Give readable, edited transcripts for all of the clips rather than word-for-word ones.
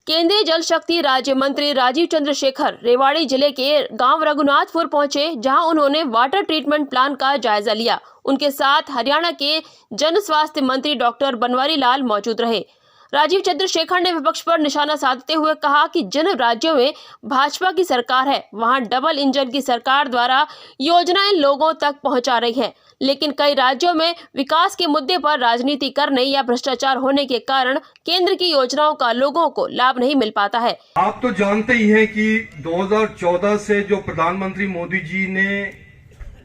केंद्रीय जल शक्ति राज्य मंत्री राजीव चंद्रशेखर रेवाड़ी जिले के गांव रघुनाथपुर पहुंचे, जहां उन्होंने वाटर ट्रीटमेंट प्लांट का जायजा लिया। उनके साथ हरियाणा के जन स्वास्थ्य मंत्री डॉक्टर बनवारी लाल मौजूद रहे। राजीव चंद्रशेखर ने विपक्ष पर निशाना साधते हुए कहा कि जिन राज्यों में भाजपा की सरकार है, वहां डबल इंजन की सरकार द्वारा योजनाएं लोगों तक पहुंचा रही है, लेकिन कई राज्यों में विकास के मुद्दे पर राजनीति करने या भ्रष्टाचार होने के कारण केंद्र की योजनाओं का लोगों को लाभ नहीं मिल पाता है। आप तो जानते ही हैं कि 2014 से जो प्रधानमंत्री मोदी जी ने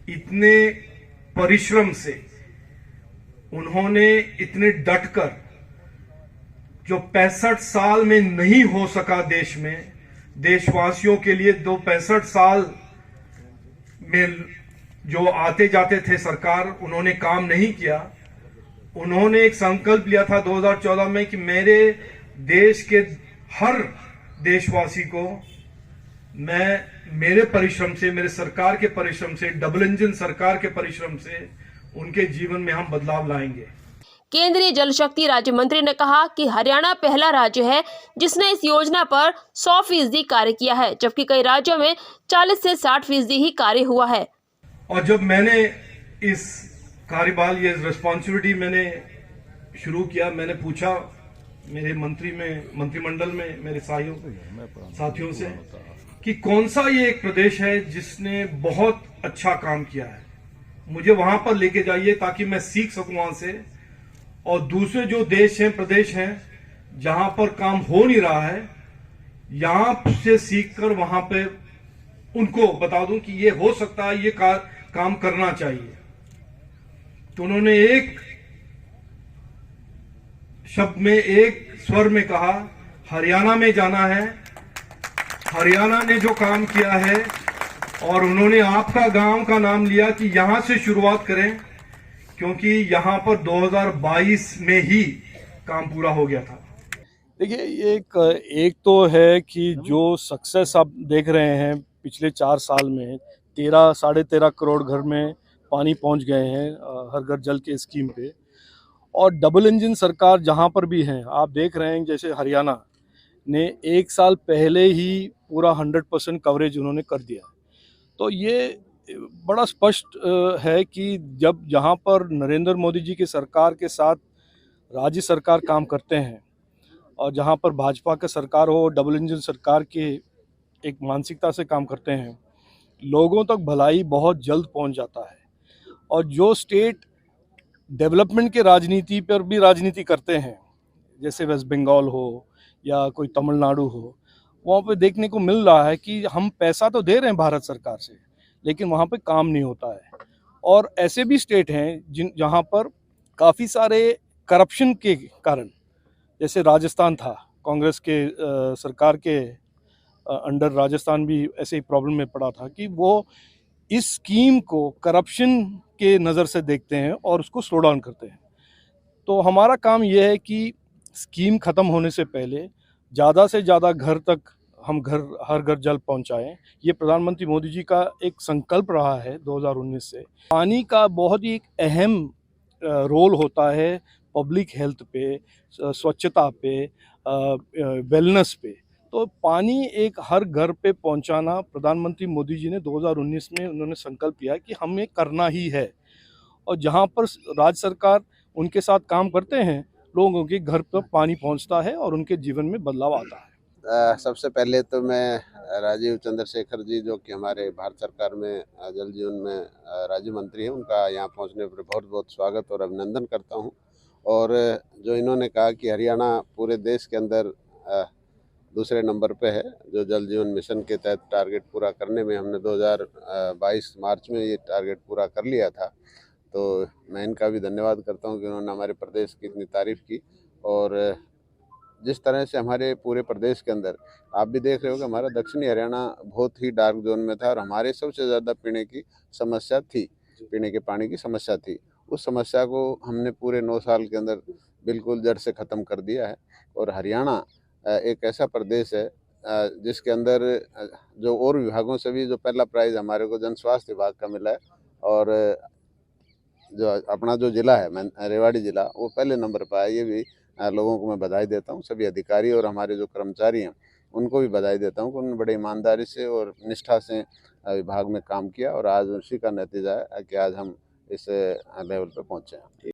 इतने परिश्रम से, उन्होंने इतने डटकर, जो 65 साल में नहीं हो सका देश में, देशवासियों के लिए 65 साल में जो आते जाते थे सरकार, उन्होंने काम नहीं किया। उन्होंने एक संकल्प लिया था 2014 में कि मेरे देश के हर देशवासी को मैं मेरे परिश्रम से, मेरे सरकार के परिश्रम से, डबल इंजन सरकार के परिश्रम से उनके जीवन में हम बदलाव लाएंगे। केंद्रीय जल शक्ति राज्य मंत्री ने कहा कि हरियाणा पहला राज्य है जिसने इस योजना पर 100% कार्य किया है, जबकि कई राज्यों में 40 से 60% ही कार्य हुआ है। और जब मैंने इस कार्यभार, ये रिस्पॉन्सिबिलिटी मैंने शुरू किया, मैंने पूछा मेरे मंत्रिमंडल में मेरे साथियों से कि कौन सा ये एक प्रदेश है जिसने बहुत अच्छा काम किया है, मुझे वहां पर लेके जाइए ताकि मैं सीख सकूं वहां से, और दूसरे जो देश हैं, प्रदेश हैं जहां पर काम हो नहीं रहा है, यहां से सीखकर वहां पे उनको बता दूं कि ये हो सकता है, ये काम करना चाहिए। तो उन्होंने एक शब्द में, एक स्वर में कहा, हरियाणा में जाना है। हरियाणा ने जो काम किया है, और उन्होंने आपका गांव का नाम लिया कि यहां से शुरुआत करें, क्योंकि यहां पर 2022 में ही काम पूरा हो गया था। देखिए, एक तो है कि जो सक्सेस आप देख रहे हैं पिछले 4 साल में, 13-13.5 करोड़ घर में पानी पहुंच गए हैं हर घर जल के स्कीम पे, और डबल इंजन सरकार जहां पर भी है, आप देख रहे हैं जैसे हरियाणा ने 1 साल पहले ही पूरा 100% कवरेज उन्होंने कर दिया। तो ये बड़ा स्पष्ट है कि जब जहां पर नरेंद्र मोदी जी की सरकार के साथ राज्य सरकार काम करते हैं, और जहां पर भाजपा का सरकार हो, डबल इंजन सरकार के एक मानसिकता से काम करते हैं, लोगों तक भलाई बहुत जल्द पहुंच जाता है। और जो स्टेट डेवलपमेंट के राजनीति पर भी राजनीति करते हैं, जैसे वेस्ट बंगाल हो या कोई तमिलनाडु हो, वहाँ पे देखने को मिल रहा है कि हम पैसा तो दे रहे हैं भारत सरकार से, लेकिन वहाँ पे काम नहीं होता है। और ऐसे भी स्टेट हैं जहाँ पर काफ़ी सारे करप्शन के कारण, जैसे राजस्थान था, कांग्रेस के सरकार के अंडर राजस्थान भी ऐसे ही प्रॉब्लम में पड़ा था कि वो इस स्कीम को करप्शन के नज़र से देखते हैं और उसको स्लो डाउन करते हैं। तो हमारा काम यह है कि स्कीम ख़त्म होने से पहले ज़्यादा से ज़्यादा घर तक हम हर घर जल पहुंचाएं। ये प्रधानमंत्री मोदी जी का एक संकल्प रहा है 2019 से। पानी का बहुत ही एक अहम रोल होता है पब्लिक हेल्थ पे, स्वच्छता पे, वेलनेस पे। तो पानी एक हर घर पे पहुंचाना प्रधानमंत्री मोदी जी ने 2019 में उन्होंने संकल्प लिया कि हमें करना ही है। और जहां पर राज्य सरकार उनके साथ काम करते हैं, लोगों के घर पर पानी पहुंचता है और उनके जीवन में बदलाव आता है। सबसे पहले तो मैं राजीव चंद्रशेखर जी, जो कि हमारे भारत सरकार में जल जीवन में राज्य मंत्री हैं, उनका यहाँ पहुँचने पर बहुत बहुत स्वागत और अभिनंदन करता हूँ। और जो इन्होंने कहा कि हरियाणा पूरे देश के अंदर दूसरे नंबर पे है, जो जल जीवन मिशन के तहत टारगेट पूरा करने में, हमने 2022 मार्च में ये टारगेट पूरा कर लिया था। तो मैं इनका भी धन्यवाद करता हूँ कि उन्होंने हमारे प्रदेश की इतनी तारीफ़ की। और जिस तरह से हमारे पूरे प्रदेश के अंदर आप भी देख रहे हो कि हमारा दक्षिणी हरियाणा बहुत ही डार्क जोन में था, और हमारे सबसे ज़्यादा पीने की समस्या थी, पीने के पानी की समस्या थी। उस समस्या को हमने पूरे 9 साल के अंदर बिल्कुल जड़ से ख़त्म कर दिया है। और हरियाणा एक ऐसा प्रदेश है जिसके अंदर जो और विभागों से भी जो पहला प्राइज़ हमारे को जन स्वास्थ्य विभाग का मिला है, और जो अपना जो ज़िला है रेवाड़ी ज़िला, वो पहले नंबर पर आया। ये भी लोगों को मैं बधाई देता हूँ। सभी अधिकारी और हमारे जो कर्मचारी हैं उनको भी बधाई देता हूँ कि उन्होंने बड़े ईमानदारी से और निष्ठा से विभाग में काम किया और आज उसी का नतीजा है कि आज हम इस लेवल पर पहुँचे हैं।